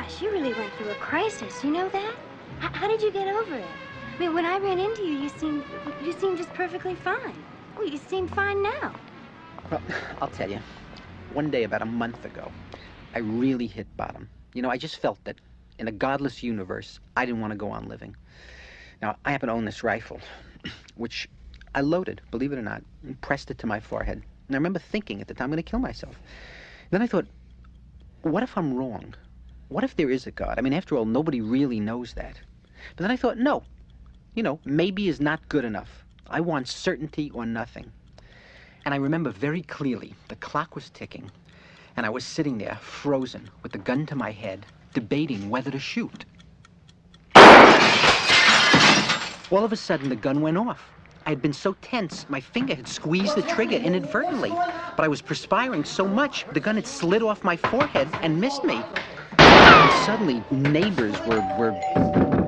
gosh, you really went through a crisis. You know that? How did you get over it? I mean, when I ran into you, you seemed just perfectly fine. Well, you seem fine now. Well, I'll tell you. One day about a month ago, I really hit bottom. You know, I just felt that in a godless universe, I didn't want to go on living. Now, I happen to own this rifle, which I loaded, believe it or not, and pressed it to my forehead. And I remember thinking at the time, I'm going to kill myself. Then I thought, what if I'm wrong? What if there is a God? I mean, after all, nobody really knows that. But then I thought, no. You know, maybe is not good enough. I want certainty or nothing. And I remember very clearly, the clock was ticking, and I was sitting there, frozen, with the gun to my head, debating whether to shoot. All of a sudden, the gun went off. I had been so tense, my finger had squeezed the trigger inadvertently. But I was perspiring so much, the gun had slid off my forehead and missed me. And suddenly, neighbors were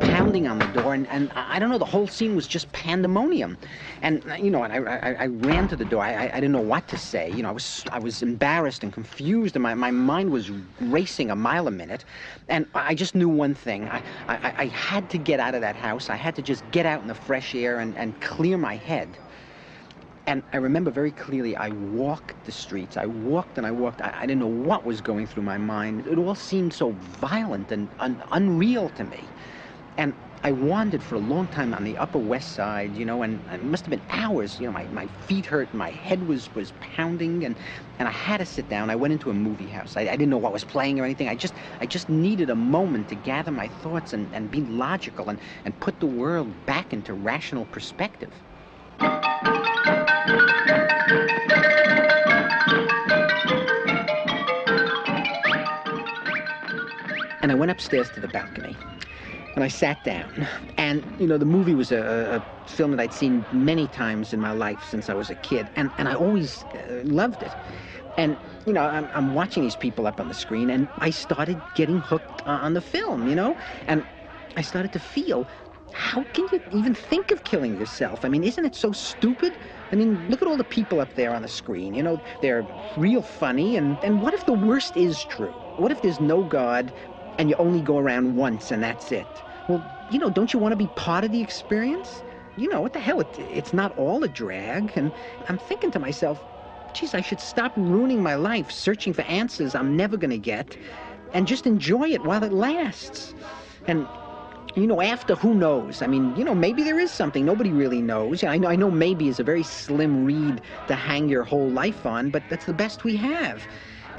pounding on the door, and I don't know, the whole scene was just pandemonium. And, you know, I ran to the door. I didn't know what to say. You know, I was embarrassed and confused, and my mind was racing a mile a minute. And I just knew one thing. I had to get out of that house. I had to just get out in the fresh air and clear my head. And I remember very clearly, I walked the streets. I walked and I walked. I didn't know what was going through my mind. It all seemed so violent and unreal to me. And I wandered for a long time on the Upper West Side, you know, and it must have been hours. You know, my feet hurt, my head was pounding, and I had to sit down. I went into a movie house. I didn't know what was playing or anything. I just needed a moment to gather my thoughts and be logical and put the world back into rational perspective. And I went upstairs to the balcony, and I sat down. And, you know, the movie was a film that I'd seen many times in my life since I was a kid, and I always loved it. And, you know, I'm watching these people up on the screen, and I started getting hooked on the film, you know? And I started to feel, how can you even think of killing yourself? I mean, isn't it so stupid? I mean, look at all the people up there on the screen. You know, they're real funny, and what if the worst is true? What if there's no God, and you only go around once and that's it? Well, you know, don't you want to be part of the experience? You know, what the hell, it's not all a drag. And I'm thinking to myself, geez, I should stop ruining my life searching for answers I'm never going to get and just enjoy it while it lasts. And, you know, after, who knows? I mean, you know, maybe there is something. Nobody really knows. I know maybe is a very slim reed to hang your whole life on, but that's the best we have.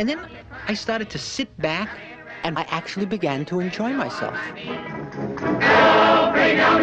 And then I started to sit back, and I actually began to enjoy myself. Now, bring out